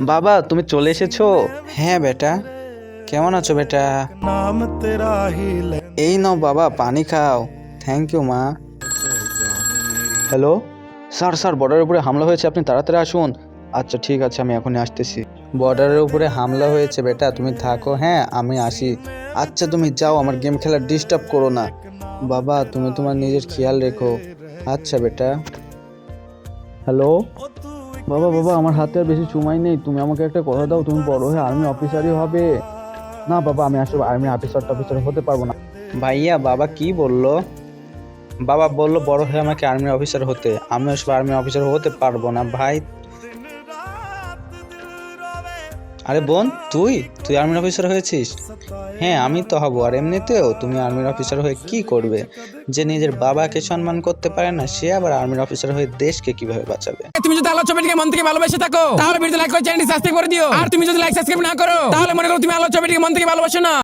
বাবা তুমি চলে এসেছো? হ্যাঁ বেটা, কেমন আছো বেটা? এই নাও বাবা পানি খাও। থ্যাংক ইউ মা। হ্যালো স্যার, স্যার বর্ডারের উপরে হামলা হয়েছে, আপনি তাড়াতাড়ি আসুন। আচ্ছা ঠিক আছে, আমি এখনই আসতেছি। বর্ডারের উপরে হামলা হয়েছে বেটা, তুমি থাকো, হ্যাঁ আমি আসি। আচ্ছা তুমি যাও, আমার গেম খেলার ডিস্টার্ব করো না। বাবা তুমি তোমার নিজের খেয়াল রেখো। আচ্ছা বেটা। হ্যালো বাবা, বাবা আমার হাতে আর বেশি সময় নেই, তুমি আমাকে একটা কথা দাও, তুমি বড় হয়ে আর্মি অফিসারই হবে। না বাবা, আমি আসলে আর্মি অফিসার হতে পারবো না। ভাইয়া বাবা কি বললো? বাবা বললো বড় হয়ে আমাকে আর্মি অফিসার হতে, আমি আসলে আর্মি অফিসার হতে পারবো না ভাই। আরে বোন, তুই তুই আর্মি অফিসার হয়েছিস? হ্যাঁ আমি তো হব। আর এমনিতেও তুমি আর্মির অফিসার হয়ে কি করবে? যে নিজের বাবাকে সম্মান করতে পারে না, সে আবার আর্মির অফিসার হয়ে দেশকে কিভাবে বাঁচাবে? তুমি যদি আলো ছবিটিকে মন থেকে ভালোবেসে থাকো তাহলে ভিডিও লাইক করে চ্যানেলটি সাবস্ক্রাইব করে দিও। আর তুমি যদি লাইক সাবস্ক্রাইব না করো তাহলে মনে করো তুমি আলো ছবিটিকে মন থেকে ভালোবাসো না।